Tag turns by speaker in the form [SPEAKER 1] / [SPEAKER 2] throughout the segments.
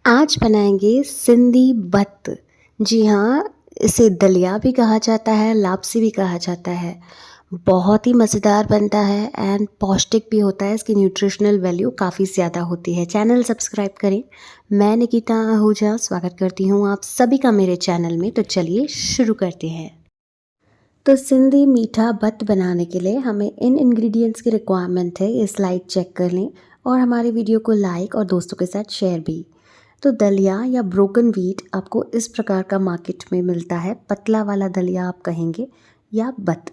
[SPEAKER 1] आज बनाएंगे सिंधी भत्त। जी हाँ, इसे दलिया भी कहा जाता है, लापसी भी कहा जाता है। बहुत ही मज़ेदार बनता है एंड पौष्टिक भी होता है। इसकी न्यूट्रिशनल वैल्यू काफ़ी ज़्यादा होती है। चैनल सब्सक्राइब करें। मैं निकिता आहूजा स्वागत करती हूँ आप सभी का मेरे चैनल में। तो चलिए शुरू करते हैं। तो सिंधी मीठा भत्त बनाने के लिए हमें इन इंग्रेडिएंट्स की रिक्वायरमेंट है। ये स्लाइड चेक कर लें और हमारे वीडियो को लाइक और दोस्तों के साथ शेयर भी। तो दलिया या ब्रोकन व्हीट आपको इस प्रकार का मार्केट में मिलता है। पतला वाला दलिया आप कहेंगे या भत्त।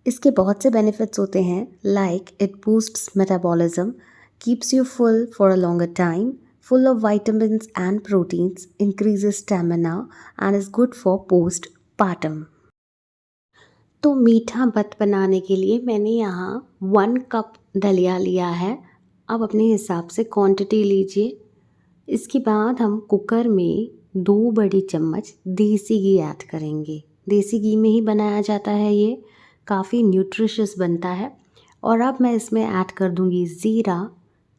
[SPEAKER 1] इसके बहुत से बेनिफिट्स होते हैं, like it boosts metabolism, keeps you full for a longer time, full of vitamins and proteins, increases stamina and is good for post partum. तो मीठा भत्त बनाने के लिए मैंने यहाँ 1 कप दलिया लिया है। अब अपने हिसाब से क्वांटिटी लीजिए। इसके बाद हम कुकर में 2 बड़ी चम्मच देसी घी ऐड करेंगे। देसी घी में ही बनाया जाता है, ये काफ़ी न्यूट्रिशियस बनता है। और अब मैं इसमें ऐड कर दूंगी ज़ीरा,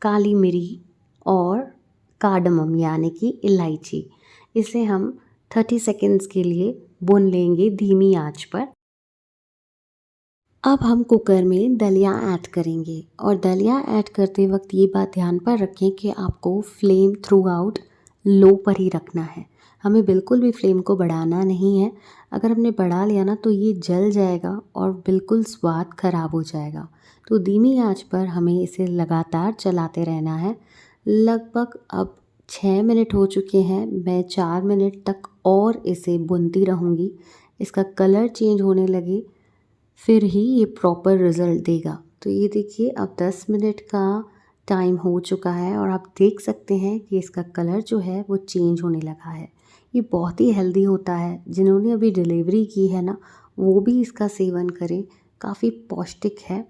[SPEAKER 1] काली मिरी और कार्डमम यानी कि इलायची। इसे हम 30 सेकेंड्स के लिए भून लेंगे धीमी आंच पर। अब हम कुकर में दलिया ऐड करेंगे और दलिया ऐड करते वक्त ये बात ध्यान पर रखें कि आपको फ्लेम थ्रू आउट लो पर ही रखना है। हमें बिल्कुल भी फ्लेम को बढ़ाना नहीं है। अगर हमने बढ़ा लिया ना तो ये जल जाएगा और बिल्कुल स्वाद खराब हो जाएगा। तो धीमी आंच पर हमें इसे लगातार चलाते रहना है। लगभग अब 6 मिनट हो चुके हैं। मैं 4 मिनट तक और इसे भूनती रहूँगी। इसका कलर चेंज होने लगे फिर ही ये प्रॉपर रिज़ल्ट देगा। तो ये देखिए अब 10 मिनट का टाइम हो चुका है और आप देख सकते हैं कि इसका कलर जो है वो चेंज होने लगा है। ये बहुत ही हेल्दी होता है। जिन्होंने अभी डिलीवरी की है ना, वो भी इसका सेवन करें, काफ़ी पौष्टिक है।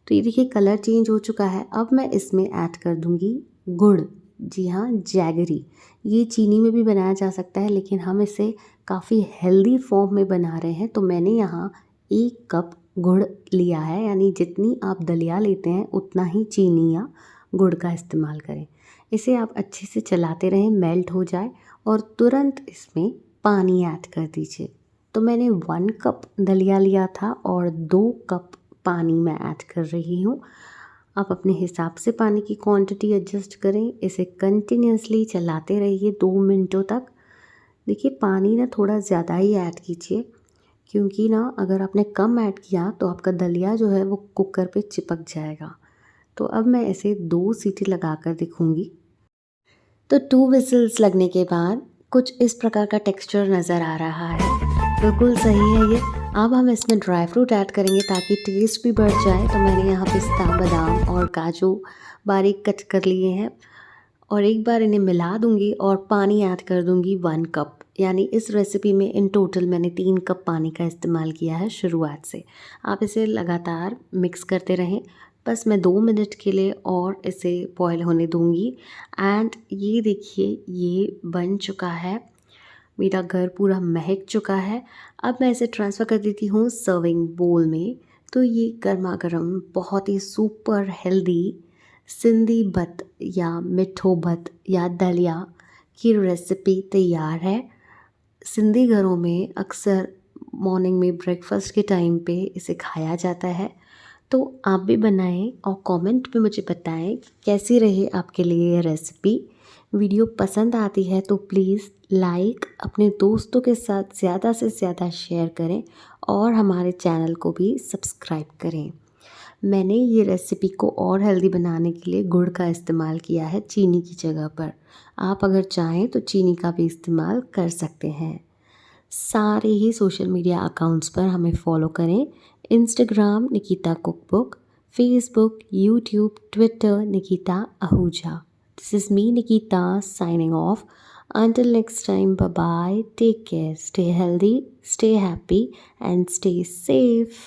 [SPEAKER 1] तो ये देखिए कलर चेंज हो चुका है। अब मैं इसमें ऐड कर दूँगी गुड़। जी हाँ, जैगरी। ये चीनी में भी बनाया जा सकता है, लेकिन हम इसे काफ़ी हेल्दी फॉर्म में बना रहे हैं। तो मैंने यहाँ 1 कप गुड़ लिया है, यानी जितनी आप दलिया लेते हैं उतना ही चीनी या गुड़ का इस्तेमाल करें। इसे आप अच्छे से चलाते रहें, मेल्ट हो जाए और तुरंत इसमें पानी ऐड कर दीजिए। तो मैंने 1 कप दलिया लिया था और 2 कप पानी मैं ऐड कर रही हूँ। आप अपने हिसाब से पानी की क्वांटिटी एडजस्ट करें। इसे कंटिन्यूसली चलाते रहिए 2 मिनटों तक। देखिए पानी ना थोड़ा ज़्यादा ही ऐड कीजिए, क्योंकि ना अगर आपने कम ऐड किया तो आपका दलिया जो है वो कुकर पे चिपक जाएगा। तो अब मैं इसे 2 सीटी लगा कर दिखूँगी। तो 2 विसिल्स लगने के बाद कुछ इस प्रकार का टेक्सचर नज़र आ रहा है। बिल्कुल सही है ये। अब हम इसमें ड्राई फ्रूट ऐड करेंगे ताकि टेस्ट भी बढ़ जाए। तो मैंने यहाँ पिस्ता, बादाम और काजू बारीक कट कर लिए हैं और एक बार इन्हें मिला दूंगी और पानी ऐड कर दूंगी 1 कप। यानी इस रेसिपी में इन टोटल मैंने 3 कप पानी का इस्तेमाल किया है शुरुआत से। आप इसे लगातार मिक्स करते रहें। बस मैं 2 मिनट के लिए और इसे बॉयल होने दूंगी। एंड ये देखिए ये बन चुका है। मेरा घर पूरा महक चुका है। अब मैं इसे ट्रांसफ़र कर देती हूँ सर्विंग बोल में। तो ये गर्मा गर्म बहुत ही सुपर हेल्दी सिंधी भत्त या मिठो भत्त या दलिया की रेसिपी तैयार है। सिंधी घरों में अक्सर मॉर्निंग में ब्रेकफास्ट के टाइम पे इसे खाया जाता है। तो आप भी बनाएं और कमेंट में मुझे बताएं कि कैसी रही आपके लिए ये रेसिपी। वीडियो पसंद आती है तो प्लीज़ लाइक, अपने दोस्तों के साथ ज़्यादा से ज़्यादा शेयर करें और हमारे चैनल को भी सब्सक्राइब करें। मैंने ये रेसिपी को और हेल्दी बनाने के लिए गुड़ का इस्तेमाल किया है चीनी की जगह पर। आप अगर चाहें तो चीनी का भी इस्तेमाल कर सकते हैं। सारे ही सोशल मीडिया अकाउंट्स पर हमें फॉलो करें। Instagram Nikita cookbook, Facebook, YouTube, Twitter Nikita Ahuja. This is me Nikita signing off. Until next time, bye bye. Take care. Stay healthy, stay happy, and stay safe.